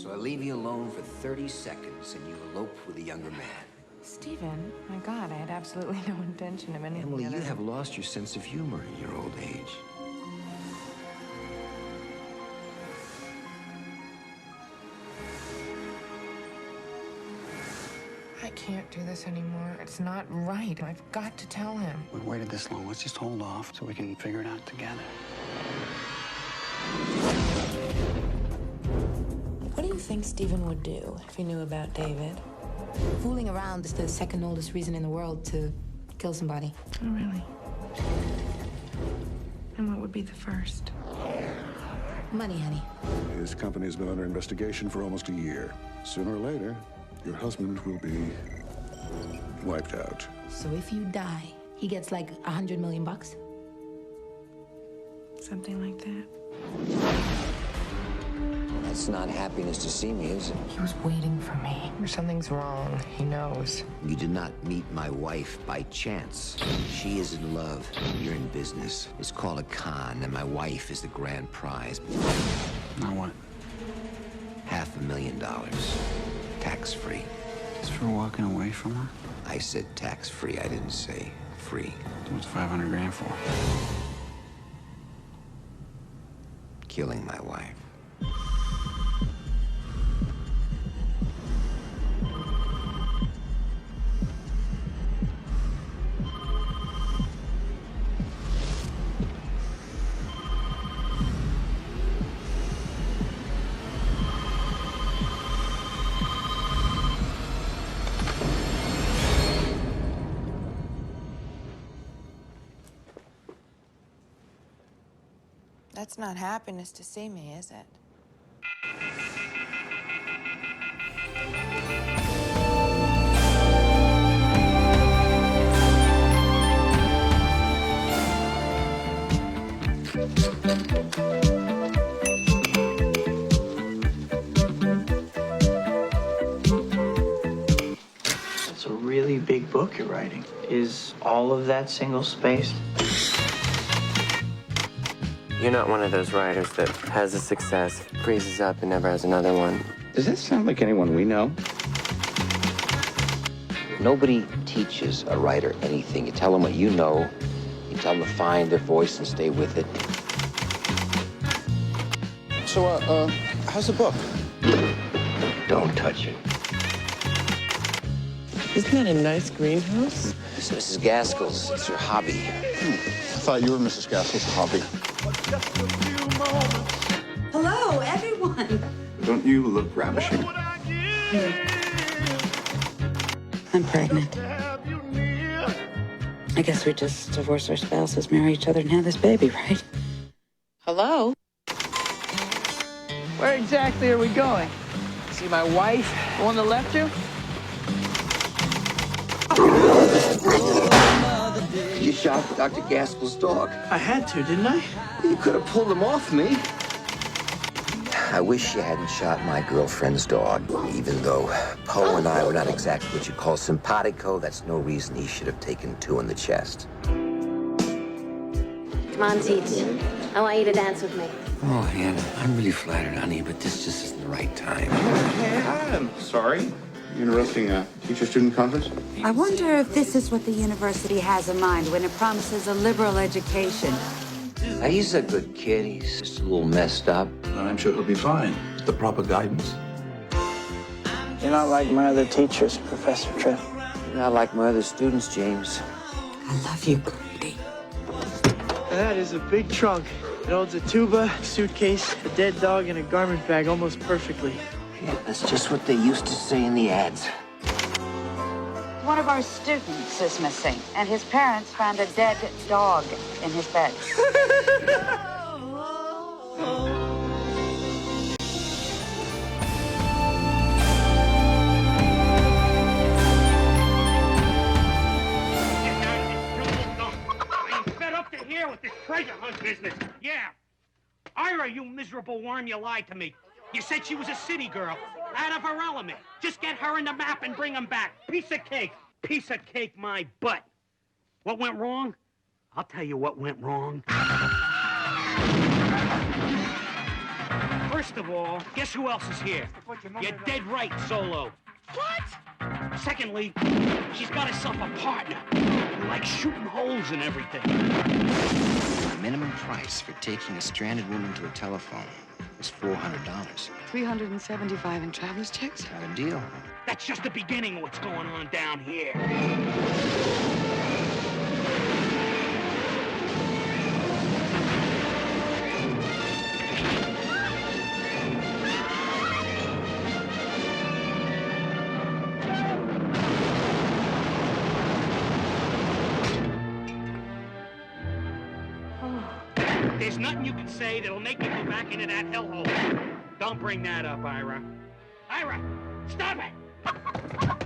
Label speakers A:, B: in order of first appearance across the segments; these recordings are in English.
A: So I leave you alone for 30 seconds, and you elope with a younger man.
B: Stephen, my God, I had absolutely no intention of anything.
A: Emily, you have lost your sense of humor in your old age.
B: I can't do this anymore. It's not right. I've got to tell him.
C: We've waited this long. Let's just hold off so we can figure it out together.
B: What do you think Stephen would do if he knew about David?
D: Fooling around is the second oldest reason in the world to kill somebody.
B: Oh, really? And what would be the first?
D: Money, honey.
E: His company's been under investigation for almost a year. Sooner or later, your husband will be wiped out.
D: So if you die, he gets like $100 million?
B: Something like that.
A: That's not happiness to see me, is it?
B: He was waiting for me. Something's wrong. He knows.
A: You did not meet my wife by chance. She is in love. You're in business. It's called a con, and my wife is the grand prize.
C: Now what?
A: $500,000. Tax-free.
C: Just for walking away from her?
A: I said tax-free. I didn't say free.
C: What's 500 grand for?
A: Killing my wife.
B: That's not happiness to see me, is it?
F: It's a really big book you're writing. Is all of that single-spaced?
G: You're not one of those writers that has a success, freezes up, and never has another one.
H: Does this sound like anyone we know?
A: Nobody teaches a writer anything. You tell them what you know. You tell them to find their voice and stay with it.
H: So, how's the book?
A: Don't touch it.
G: Isn't that a nice greenhouse?
A: It's Mrs. Gaskell's. It's her hobby.
H: I thought you were Mrs. Gaskell's hobby.
D: Hello, everyone.
H: Don't you look ravishing?
D: I'm pregnant. I guess we just divorce our spouses, marry each other, and have this baby, right? Hello?
F: Where exactly are we going? See my wife, the one that left you?
A: You shot Dr. Gaskell's dog.
F: I had to, didn't I?
A: You could have pulled him off me. I wish you hadn't shot my girlfriend's dog. Even though Poe and I were not exactly what you call simpatico, that's no reason he should have taken 2 in the chest.
I: Come on, Teach. I want you to dance with me.
A: Oh, Hannah, I'm really flattered, honey, but this just isn't the right time.
H: Hey, I'm sorry. Interrupting a teacher-student conference?
J: I wonder if this is what the university has in mind when it promises a liberal education.
A: Now, he's a good kid. He's just a little messed up.
C: I'm sure he'll be fine. The proper guidance.
F: You're not like my other teachers, Professor Tripp.
A: You're not like my other students, James.
J: I love you, Grady.
F: That is a big trunk. It holds a tuba, a suitcase, a dead dog, and a garment bag almost perfectly.
A: Yeah, that's just what they used to say in the ads.
J: One of our students is missing, and his parents found a dead dog in his bed.
K: I'm fed up to here with this treasure hunt business. Yeah. Ira, you miserable worm, you lied to me. You said she was a city girl, out of her element. Just get her in the map and bring them back. Piece of cake. Piece of cake, my butt. What went wrong? I'll tell you what went wrong. First of all, guess who else is here? You're dead right, Solo. What? Secondly, she's got herself a partner who likes shooting holes and everything.
A: The minimum price for taking a stranded woman to a telephone was $400.
J: $375 in traveler's checks?
A: Not a deal.
K: That's just the beginning of what's going on down here. There's nothing you can say that'll make me go back into that hellhole. Don't bring that up, Ira. Ira, stop it!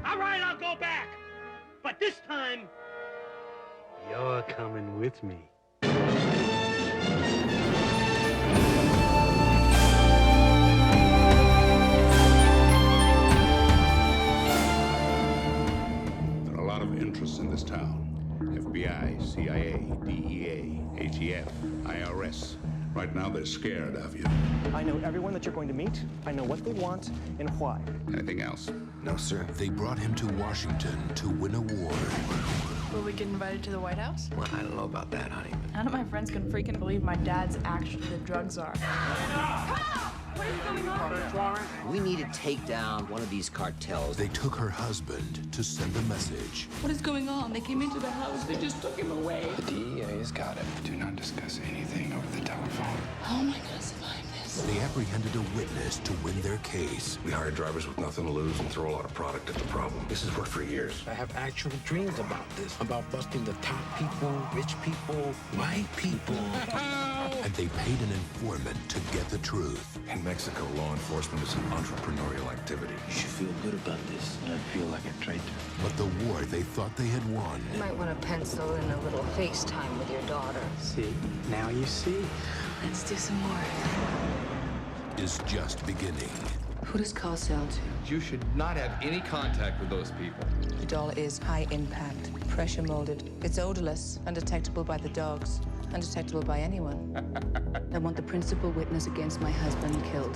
K: All right, I'll go back. But this time, you're coming with me.
E: There are a lot of interests in this town. FBI, CIA, DEA, ATF, IRS. Right now, they're scared of you.
F: I know everyone that you're going to meet. I know what they want and why.
E: Anything else?
A: No, sir.
L: They brought him to Washington to win a war.
B: Will we get invited to the White House?
A: Well, I don't know about that, honey.
B: None of my friends can freaking believe my dad's actually the drug czar.
J: What is going on?
A: We need to take down one of these cartels.
L: They took her husband to send a message.
J: What is going on? They came into the house. They just took him away.
C: The DEA's got him. Do not discuss anything over the telephone.
J: How am I going to survive this?
L: They apprehended a witness to win their case.
E: We hire drivers with nothing to lose and throw a lot of product at the problem. This has worked for years.
A: I have actual dreams about this, about busting the top people, rich people, white people.
L: And they paid an informant to get the truth.
E: In Mexico, law enforcement is an entrepreneurial activity.
A: You should feel good about this.
C: I feel like a traitor.
L: But the war they thought they had won
B: You might want to pencil in a little FaceTime with your daughter.
C: See, now you see.
J: Let's do some more.
L: is just beginning.
J: Who does Carl sell to?
M: You should not have any contact with those people.
B: The doll is high impact, pressure molded. It's odorless, undetectable by the dogs, undetectable by anyone.
J: I want the principal witness against my husband killed.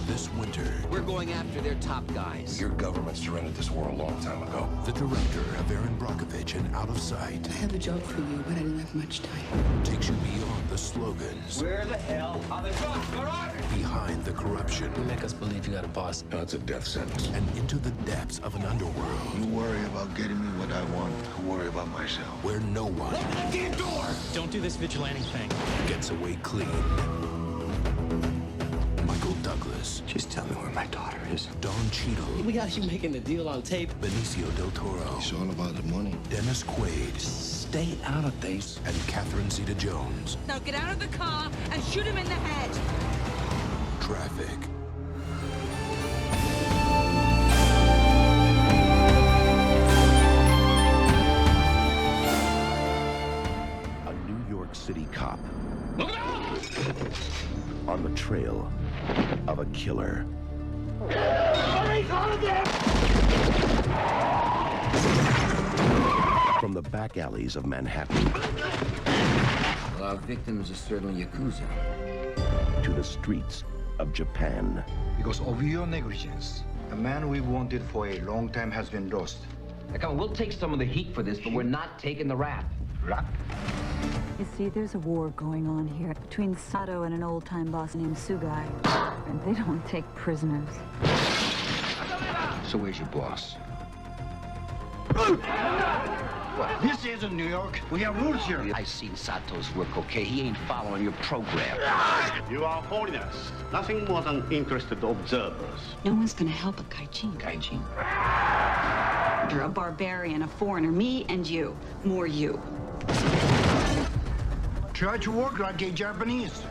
L: This winter,
A: we're going after their top guys.
E: Your government surrendered this war a long time ago.
L: the director of Aaron Brockovich and Out of Sight
J: I have a job for you, but I don't have much time.
L: takes you beyond the slogans,
A: Where the hell are the drugs? Where are they?
L: behind the corruption,
A: You make us believe you got a boss.
E: No, it's a death sentence.
L: and into the depths of an underworld
E: You worry about getting me what I want. I worry about myself.
L: where no one
K: Don't do this vigilante thing.
L: gets away clean. Michael Douglas,
A: Just tell me where my daughter is.
L: Don Cheadle,
A: We got you making the deal on tape.
L: Benicio del Toro,
E: It's all about the money.
L: Dennis Quaid,
A: Stay out of this.
L: and Catherine Zeta-Jones.
J: Now get out of the car and shoot him in the head.
L: Traffic.
N: A New York City cop on the trail of a killer. From the back alleys of Manhattan
A: Well, our victims are certainly Yakuza.
N: to the streets of Japan.
O: Because of your negligence, a man we wanted for a long time has been lost.
A: Come on, we'll take some of the heat for this, but we're not taking the rap.
O: Rap?
J: You see, there's a war going on here between Sato and an old-time boss named Sugai. And they don't take prisoners.
A: So where's your boss?
O: What? This isn't New York. We have rules here.
A: I seen Sato's work, okay? He ain't following your program.
H: You are holiness. Nothing more than interested observers.
J: No one's gonna help a Gaijin.
A: Gaijin?
J: You're a barbarian, a foreigner. Me and you. More you.
O: Try to work like a Japanese.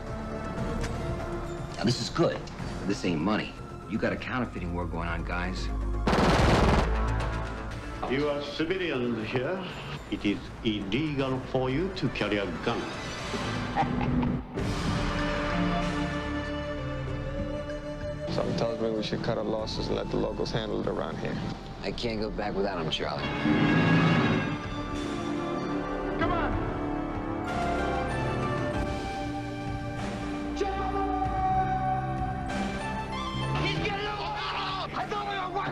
A: Now, this is good. This ain't money. You got a counterfeiting war going on, guys.
H: You are civilians here. It is illegal for you to carry a gun.
M: Something tells me we should cut our losses and let the locals handle it around here.
A: I can't go back without him, Charlie.
O: Come on!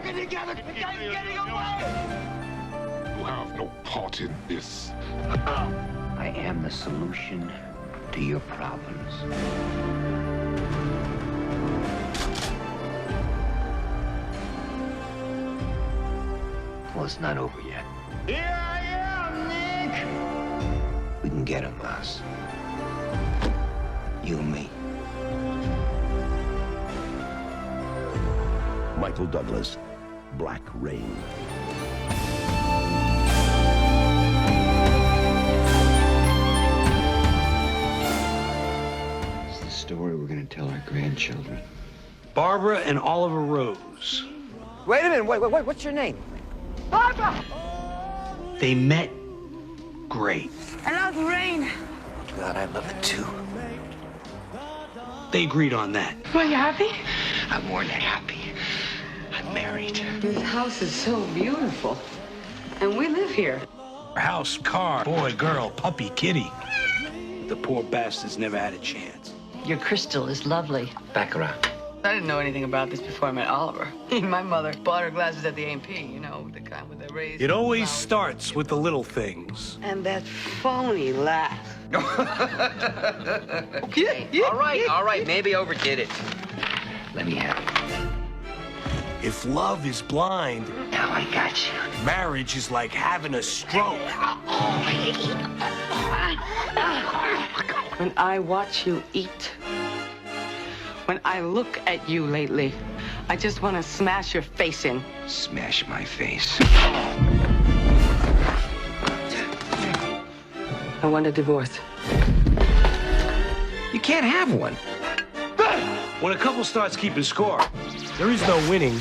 P: working together. The guy's getting away.
E: You have no part in this.
A: I am the solution to your problems. Well, it's not over yet.
P: Here I am, Nick.
A: We can get him, boss. You and me.
N: Michael Douglas, Black Rain.
O: It's the story we're going to tell our grandchildren.
K: Barbara and Oliver Rose.
A: Wait a minute. Wait. What's your name?
P: Barbara!
K: They met great.
P: I love rain.
A: God, I love it too.
K: They agreed on that.
P: Are you happy?
A: I'm more than happy. I'm married.
D: This house is so beautiful. And we live here.
K: House, car, boy, girl, puppy, kitty. The poor bastards never had a chance.
D: Your crystal is lovely.
A: Baccarat.
D: I didn't know anything about this before I met Oliver. My mother bought her glasses at the A&P, you know, the kind with the raised...
K: It always starts with the little things.
D: And that phony laugh.
A: Okay. All right. Maybe overdid it. Let me have it.
K: If love is blind,
A: Now I got you.
K: marriage is like having a stroke.
D: When I watch you eat, when I look at you lately, I just want to smash your face in.
A: Smash my face.
D: I want a divorce.
A: You can't have one.
K: When a couple starts keeping score, there is no winning.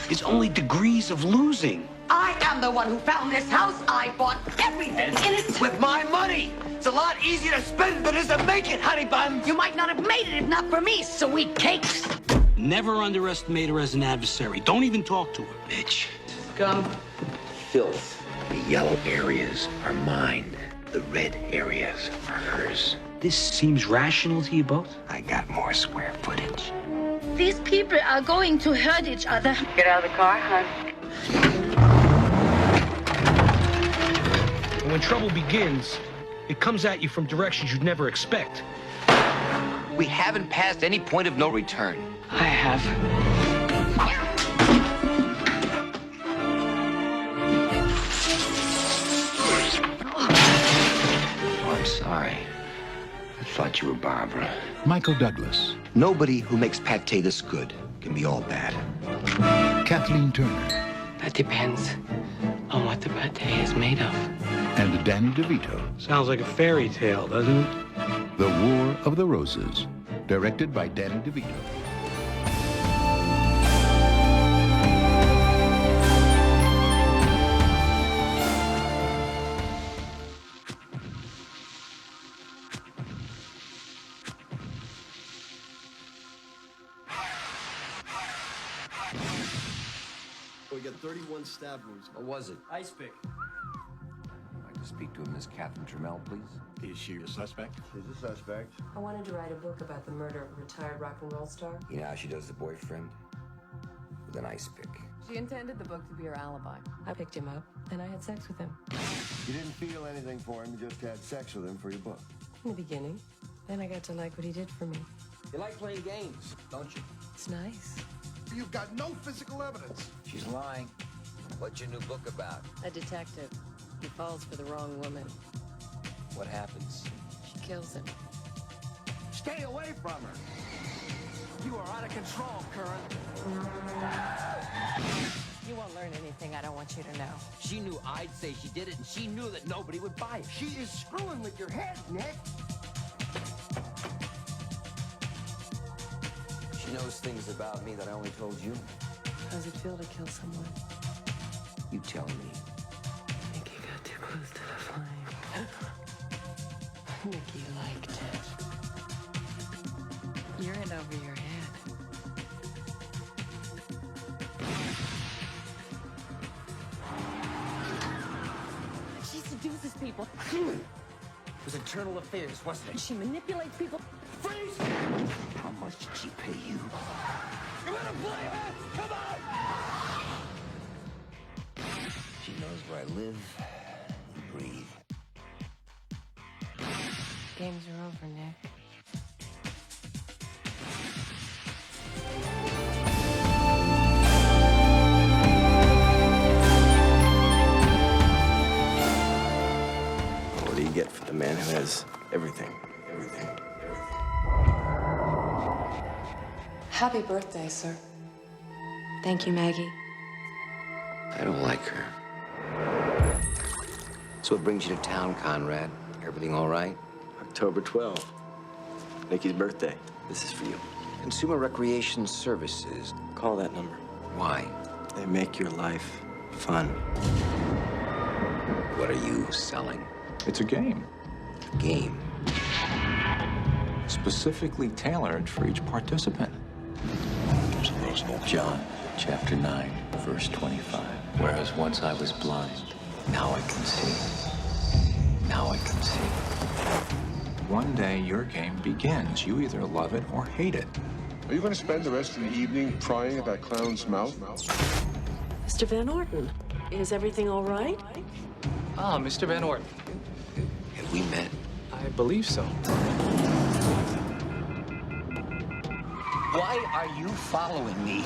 K: It's only degrees of losing.
P: I am the one who found this house. I bought everything in it.
A: With my money. It's a lot easier to spend than it is to make it, honey bun.
P: You might not have made it if not for me, sweet cakes.
K: Never underestimate her as an adversary. Don't even talk to her.
A: Bitch.
D: Come.
A: Filth. The yellow areas are mine. The red areas are hers.
K: This seems rational to you both?
A: I got more square footage.
I: These people are going to hurt each other.
D: Get out of the car, hon.
K: And when trouble begins, it comes at you from directions you'd never expect.
A: We haven't passed any point of no return.
D: I have.
A: Oh, I'm sorry. I thought you were Barbara.
E: Michael Douglas.
A: Nobody who makes pate this good can be all bad.
E: Kathleen Turner.
D: That depends on what the pate is made of.
E: And Danny DeVito.
K: Sounds like a fairy tale, doesn't it?
E: The War of the Roses. Directed by Danny DeVito.
Q: We got 31 stab wounds.
A: What was it?
Q: Ice pick.
A: I'd like to speak to Miss Catherine Trammell, please.
C: Is she a suspect?
O: She's a suspect.
B: I wanted to write a book about the murder of a retired rock and roll star.
A: You know how she does the boyfriend? With an ice pick.
B: She intended the book to be her alibi. I picked him up, and I had sex with him.
Q: You didn't feel anything for him. You just had sex with him for your book.
B: In the beginning. Then I got to like what he did for me.
A: You like playing games, don't you?
B: It's nice.
Q: You've got no physical evidence.
A: She's lying. What's your new book about?
B: A detective. He falls for the wrong woman.
A: What happens?
B: She kills him.
Q: Stay away from her. You are out of control, Curran.
B: You won't learn anything I don't want you to know.
A: She knew I'd say she did it, and she knew that nobody would buy it.
Q: She is screwing with your head, Nick.
A: She knows things about me that I only told you.
B: How does it feel to kill someone?
A: You tell me.
B: I think you got too close to the flame. Nikki liked it. You're in over your head. She seduces people.
A: It was internal affairs, wasn't it?
B: She manipulates people.
A: Freeze! How much did she pay you?
Q: You wanna play, huh? Come on!
A: where I live and breathe.
B: Games are over, Nick.
R: What do you get for the man who has everything? Everything.
B: Happy birthday, sir. Thank you, Maggie.
A: I don't like her. So what brings you to town, Conrad? Everything all right?
R: October 12th. Nikki's birthday. This is for you.
A: Consumer Recreation Services.
R: Call that number.
A: Why?
R: They make your life fun.
A: What are you selling?
S: It's a game.
A: A game?
S: Specifically tailored for each participant. John, chapter 9, verse 25. Whereas once I was blind, now I can see. Now I can see. One day, your game begins. You either love it or hate it.
T: Are you going to spend the rest of the evening prying at that clown's mouth?
U: Mr. Van Orton, is everything all right?
V: Ah, Mr. Van Orton.
A: Have we met?
V: I believe so.
A: Why are you following me?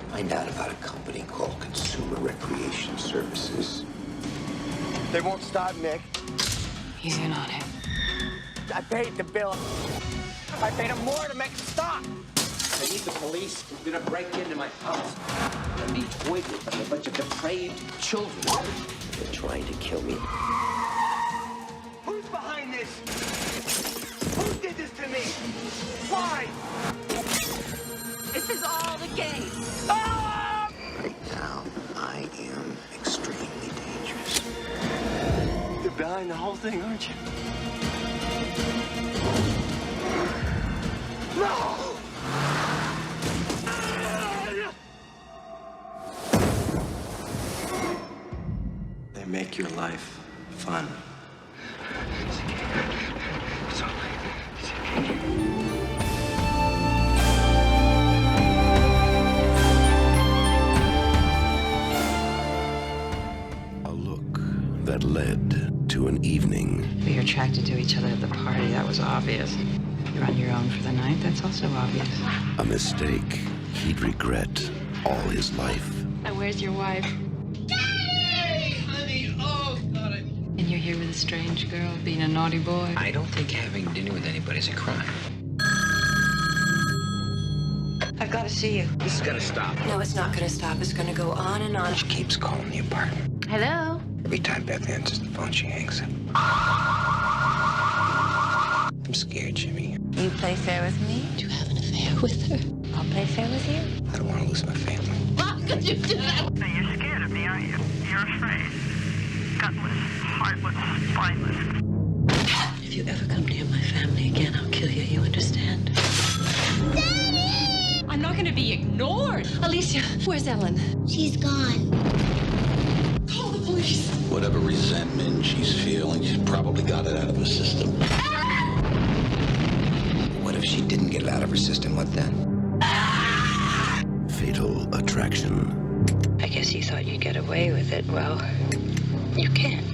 A: Find out about a company called Consumer Recreation Services.
Q: They won't stop, Nick.
B: He's in on it.
Q: I paid the bill. I paid him more to make it stop.
A: I need the police. They're gonna break into my house. I'll be pointed by a bunch of depraved children. They're trying to kill me.
Q: Who's behind this? Who did this to me? Why?
I: This is all the game.
Q: Ah!
A: Right now, I am extremely dangerous.
R: You're behind the whole thing, aren't you?
Q: No!
R: They make your life fun.
L: A look that led to an evening.
B: We were attracted to each other at the party. That was obvious. You're on your own for the night. That's also obvious.
L: A mistake he'd regret all his life.
B: And where's your wife?
Q: Honey, oh, God.
B: And you're here with a strange girl, being a naughty boy.
A: I don't think having dinner with anybody is a crime.
B: I've got to see you.
A: This is gonna stop.
B: No, it's not going to stop. It's going to go on and on.
A: She keeps calling the apartment.
B: Hello?
A: Every time Beth answers the phone, she hangs up. I'm scared, Jimmy.
B: You play fair with me? Do you have an affair with her? I'll play fair with you.
A: I don't want to lose my family.
B: How could you do that?
W: You're scared of me, aren't you? You're afraid. Gutless, heartless, spineless.
B: If you ever come near my family again, I'll kill you. You understand?
I: Daddy!
B: I'm not going to be ignored. Alicia, where's Ellen?
I: She's gone.
B: Call the police.
L: Whatever resentment she's feeling, she's probably got it out of her system.
A: What if she didn't get it out of her system? What then?
L: Fatal attraction.
B: I guess you thought you'd get away with it. Well, you can't.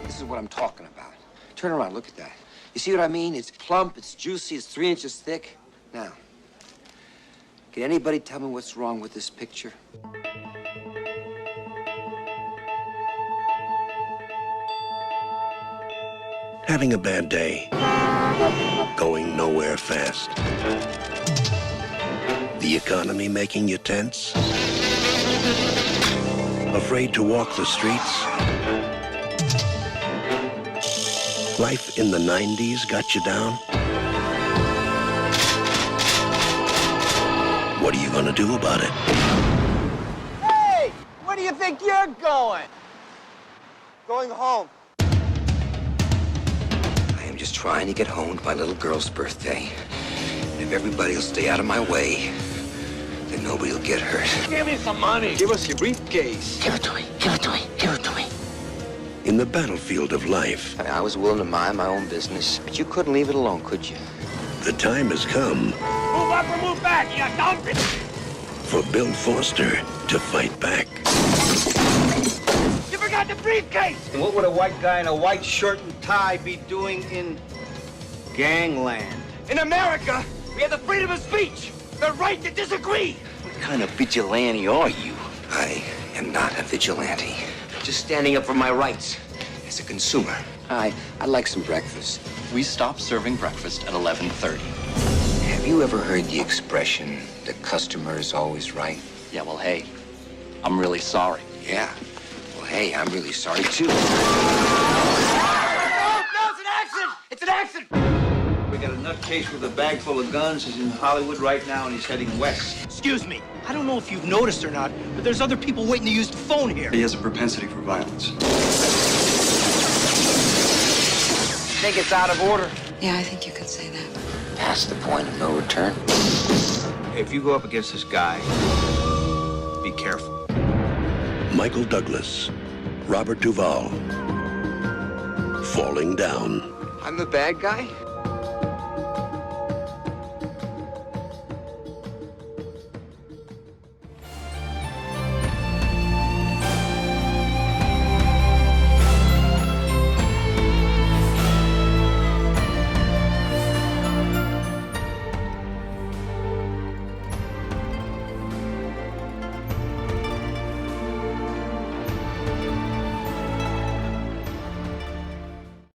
A: This is what I'm talking about. Turn around, look at that. You see what I mean? It's plump, it's juicy, it's 3 inches thick. Now, can anybody tell me what's wrong with this picture?
N: Having a bad day. Going nowhere fast. The economy making you tense. Afraid to walk the streets. Life in the 90s got you down. What are you gonna do about it?
Q: Hey! Where do you think you're going? Going home.
A: I am just trying to get home to my little girl's birthday. And if everybody will stay out of my way, then nobody will get hurt.
Q: Give me some money.
R: Give us your briefcase.
B: Give it to me. Give it to me. Give it to me.
N: in the battlefield of life.
A: I mean, I was willing to mind my own business, but you couldn't leave it alone, could you?
N: The time has come
K: Move up or move back, you dumb bitch!
N: for Bill Foster to fight back.
K: You forgot the briefcase!
F: And what would a white guy in a white shirt and tie be doing in gangland?
K: In America, we have the freedom of speech, the right to disagree.
A: What kind of vigilante are you? I am not a vigilante. Just standing up for my rights as a consumer. I'd like some breakfast.
G: We stop serving breakfast at 11:30.
A: Have you ever heard the expression, the customer is always right?
G: Yeah, well, hey, I'm really sorry.
A: Yeah. Well, hey, I'm really sorry, too.
K: No, it's an accident! It's an accident!
F: We got a nutcase with a bag full of guns. He's in Hollywood right now, and he's heading west.
K: Excuse me. I don't know if you've noticed or not, but there's other people waiting to use the phone here.
C: He has a propensity for violence.
A: Think it's out of order?
B: Yeah, I think you could say that.
A: Past the point of no return.
F: If you go up against this guy, be careful.
N: Michael Douglas, Robert Duvall, Falling Down.
A: I'm the bad guy?